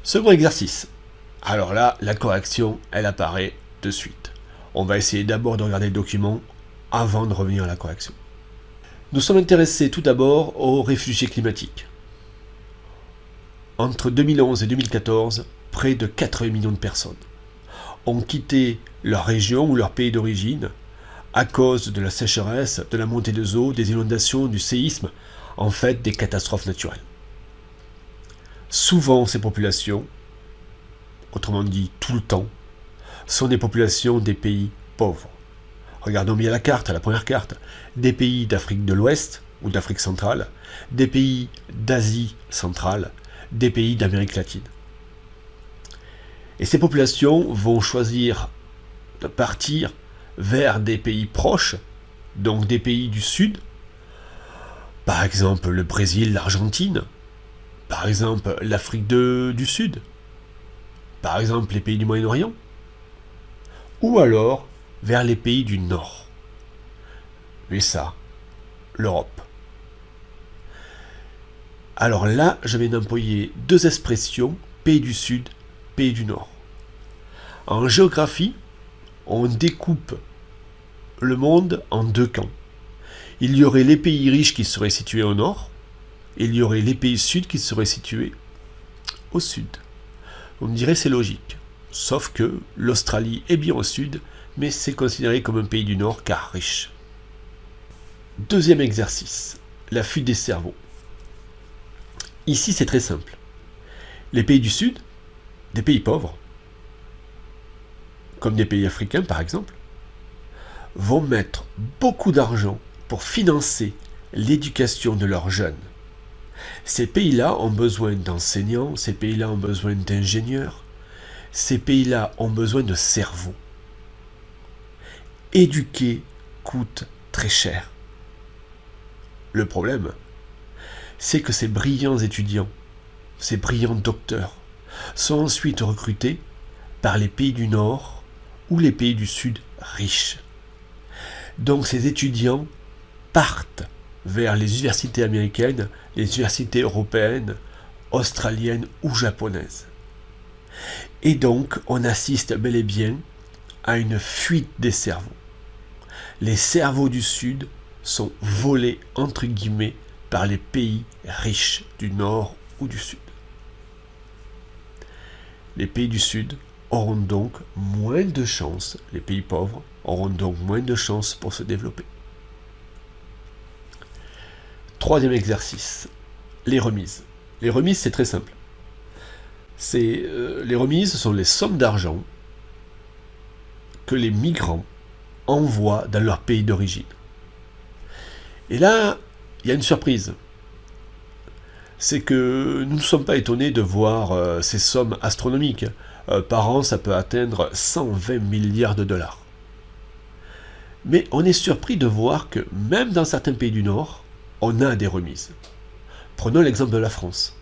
Second exercice. Alors là, la correction, elle apparaît de suite. On va essayer d'abord de regarder le document avant de revenir à la correction. Nous sommes intéressés tout d'abord aux réfugiés climatiques. Entre 2011 et 2014, près de 80 millions de personnes ont quitté leur région ou leur pays d'origine à cause de la sécheresse, de la montée des eaux, des inondations, du séisme, en fait des catastrophes naturelles. Souvent ces populations, autrement dit tout le temps, sont des populations des pays pauvres. Regardons bien la carte, la première carte. Des pays d'Afrique de l'Ouest ou d'Afrique centrale, des pays d'Asie centrale, des pays d'Amérique latine. Et ces populations vont choisir de partir vers des pays proches, donc des pays du Sud, par exemple le Brésil, l'Argentine, par exemple l'Afrique du Sud, par exemple les pays du Moyen-Orient, ou alors vers les pays du Nord. Mais ça, l'Europe. Alors là, je vais employer deux expressions, pays du Sud, pays du Nord. En géographie, on découpe le monde en deux camps. Il y aurait les pays riches qui seraient situés au nord, et il y aurait les pays sud qui seraient situés au sud. On me dirait c'est logique, sauf que l'Australie est bien au sud, mais c'est considéré comme un pays du nord car riche. Deuxième exercice, la fuite des cerveaux. Ici c'est très simple. Les pays du sud, des pays pauvres, comme des pays africains par exemple, vont mettre beaucoup d'argent pour financer l'éducation de leurs jeunes. Ces pays-là ont besoin d'enseignants, ces pays-là ont besoin d'ingénieurs, ces pays-là ont besoin de cerveaux. Éduquer coûte très cher. Le problème, c'est que ces brillants étudiants, ces brillants docteurs, sont ensuite recrutés par les pays du Nord ou les pays du Sud riches. Donc ces étudiants partent vers les universités américaines, les universités européennes, australiennes ou japonaises. Et donc on assiste bel et bien à une fuite des cerveaux. Les cerveaux du Sud sont volés entre guillemets par les pays riches du Nord ou du Sud. Les pays du Sud auront donc moins de chances, les pays pauvres auront donc moins de chances pour se développer. Troisième exercice, les remises. Les remises, c'est très simple. Les remises sont les sommes d'argent que les migrants envoient dans leur pays d'origine. Et là, il y a une surprise. C'est que nous ne sommes pas étonnés de voir ces sommes astronomiques. Par an, ça peut atteindre 120 milliards de dollars. Mais on est surpris de voir que même dans certains pays du Nord, on a des remises. Prenons l'exemple de la France.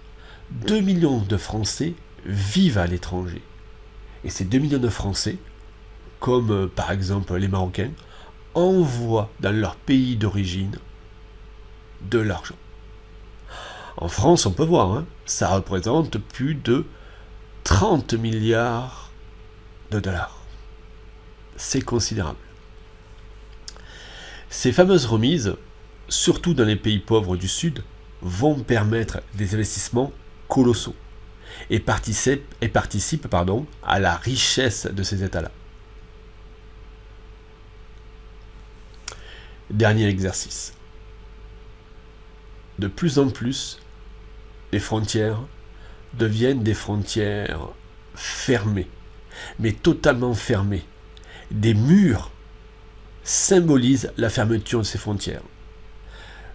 2 millions de Français vivent à l'étranger. Et ces 2 millions de Français, comme par exemple les Marocains, envoient dans leur pays d'origine de l'argent. En France, on peut voir, ça représente plus de 30 milliards de dollars. C'est considérable. Ces fameuses remises, surtout dans les pays pauvres du Sud, vont permettre des investissements colossaux et participent à la richesse de ces États-là. Dernier exercice. De plus en plus, les frontières deviennent des frontières fermées, mais totalement fermées. Des murs symbolisent la fermeture de ces frontières.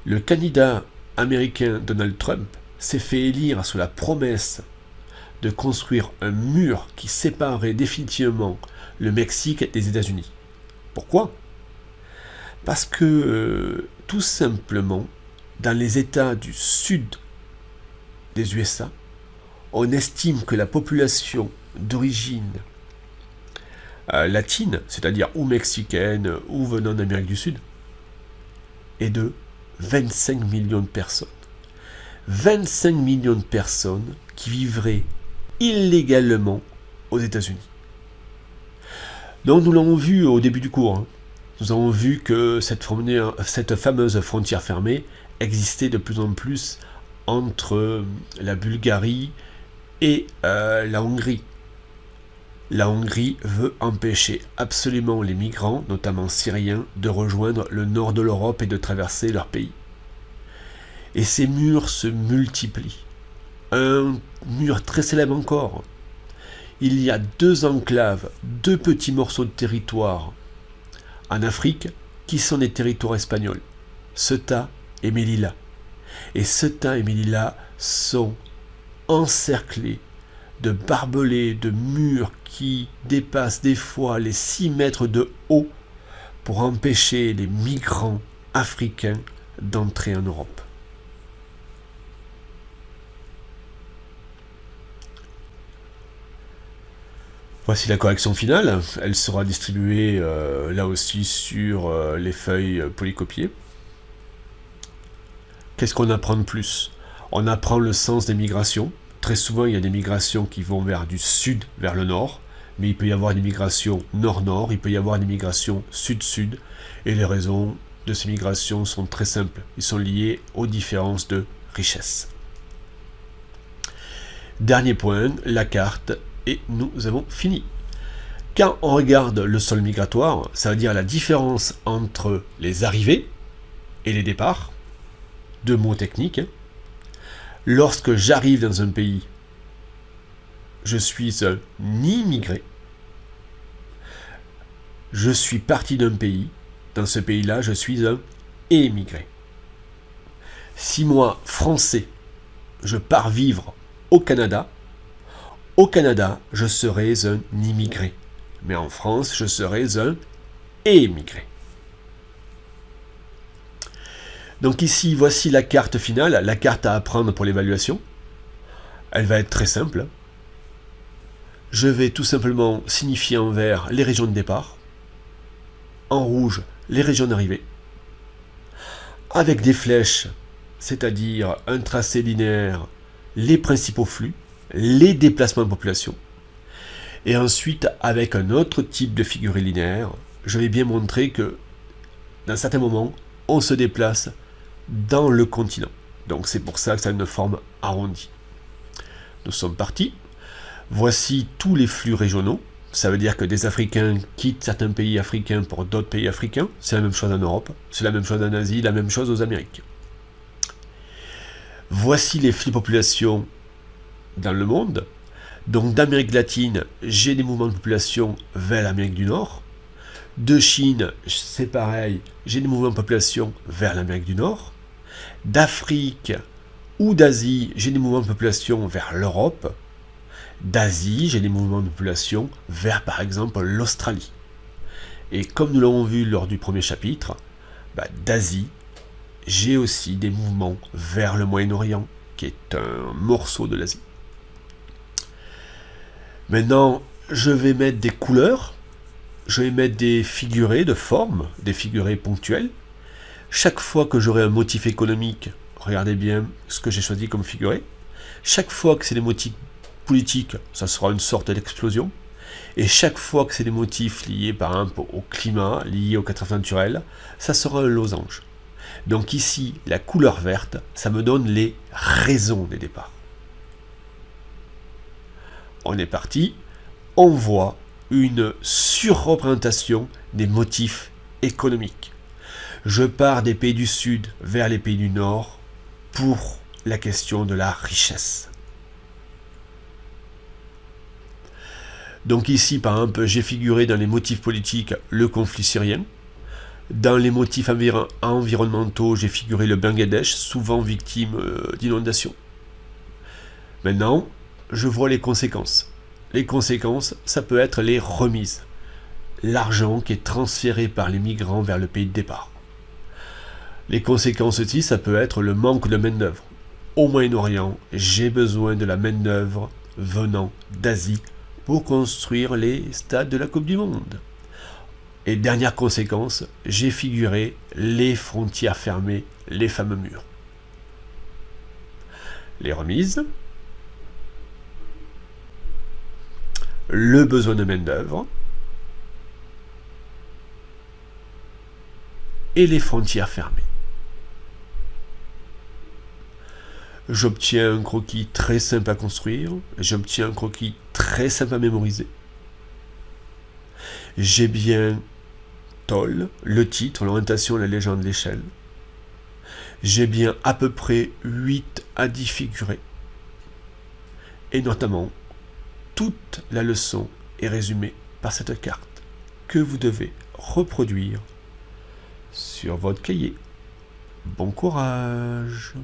Le candidat américain Donald Trump s'est fait élire sous la promesse de construire un mur qui séparerait définitivement le Mexique des États-Unis. Pourquoi ? Parce que, tout simplement, dans les États du sud des USA, on estime que la population d'origine latine, c'est-à-dire ou mexicaine ou venant d'Amérique du Sud, est de 25 millions de personnes. 25 millions de personnes qui vivraient illégalement aux États-Unis. Donc nous l'avons vu au début du cours. Nous avons vu que cette fameuse frontière fermée existait de plus en plus entre la Bulgarie et la Hongrie. La Hongrie veut empêcher absolument les migrants, notamment syriens, de rejoindre le nord de l'Europe et de traverser leur pays. Et ces murs se multiplient. Un mur très célèbre encore. Il y a 2 enclaves, 2 petits morceaux de territoire en Afrique qui sont des territoires espagnols, Ceuta et Melilla. Et Ceuta et Melilla sont encerclés de barbelés, de murs qui dépassent des fois les 6 mètres de haut pour empêcher les migrants africains d'entrer en Europe. Voici la correction finale. Elle sera distribuée là aussi sur les feuilles polycopiées. Qu'est-ce qu'on apprend de plus? On apprend le sens des migrations. Très souvent, il y a des migrations qui vont du sud vers le nord, mais il peut y avoir des migrations nord-nord, il peut y avoir des migrations sud-sud, et les raisons de ces migrations sont très simples. Ils sont liés aux différences de richesse. Dernier point, la carte, et nous avons fini. Quand on regarde le sol migratoire, ça veut dire la différence entre les arrivées et les départs, 2 mots techniques. Lorsque j'arrive dans un pays, je suis un immigré. Je suis parti d'un pays. Dans ce pays-là, je suis un émigré. Si moi, Français, je pars vivre au Canada, je serai un immigré. Mais en France, je serai un émigré. Donc ici, voici la carte finale, la carte à apprendre pour l'évaluation. Elle va être très simple. Je vais tout simplement signifier en vert les régions de départ, en rouge les régions d'arrivée, avec des flèches, c'est-à-dire un tracé linéaire, les principaux flux, les déplacements de population. Et ensuite, avec un autre type de figuré linéaire, je vais bien montrer que, dans certains moments, on se déplace dans le continent. Donc c'est pour ça que ça a une forme arrondie. Nous sommes partis. Voici tous les flux régionaux. Ça veut dire que des Africains quittent certains pays africains pour d'autres pays africains. C'est la même chose en Europe, c'est la même chose en Asie, la même chose aux Amériques. Voici les flux de population dans le monde. Donc d'Amérique latine, j'ai des mouvements de population vers l'Amérique du Nord. De Chine, c'est pareil, j'ai des mouvements de population vers l'Amérique du Nord. D'Afrique ou d'Asie, j'ai des mouvements de population vers l'Europe. D'Asie, j'ai des mouvements de population vers, par exemple, l'Australie. Et comme nous l'avons vu lors du premier chapitre, d'Asie, j'ai aussi des mouvements vers le Moyen-Orient, qui est un morceau de l'Asie. Maintenant, je vais mettre des couleurs, je vais mettre des figurés de forme, des figurés ponctuels. Chaque fois que j'aurai un motif économique, regardez bien ce que j'ai choisi comme figuré. Chaque fois que c'est des motifs politiques, ça sera une sorte d'explosion. Et chaque fois que c'est des motifs liés par exemple au climat, liés aux catastrophes naturelles, ça sera un losange. Donc ici, la couleur verte, ça me donne les raisons des départs. On est parti, on voit une surreprésentation des motifs économiques. Je pars des pays du Sud vers les pays du Nord pour la question de la richesse. Donc ici, par exemple, j'ai figuré dans les motifs politiques le conflit syrien. Dans les motifs environnementaux, j'ai figuré le Bangladesh, souvent victime d'inondations. Maintenant, je vois les conséquences. Les conséquences, ça peut être les remises. L'argent qui est transféré par les migrants vers le pays de départ. Les conséquences aussi, ça peut être le manque de main-d'œuvre. Au Moyen-Orient, j'ai besoin de la main-d'œuvre venant d'Asie pour construire les stades de la Coupe du Monde. Et dernière conséquence, j'ai figuré les frontières fermées, les fameux murs. Les remises. le besoin de main-d'œuvre et les frontières fermées. J'obtiens un croquis très simple à construire, j'obtiens un croquis très simple à mémoriser. J'ai bien Toll, le titre, l'orientation, la légende, l'échelle. J'ai bien à peu près 8 à 10 figurés. Et notamment, toute la leçon est résumée par cette carte que vous devez reproduire sur votre cahier. Bon courage!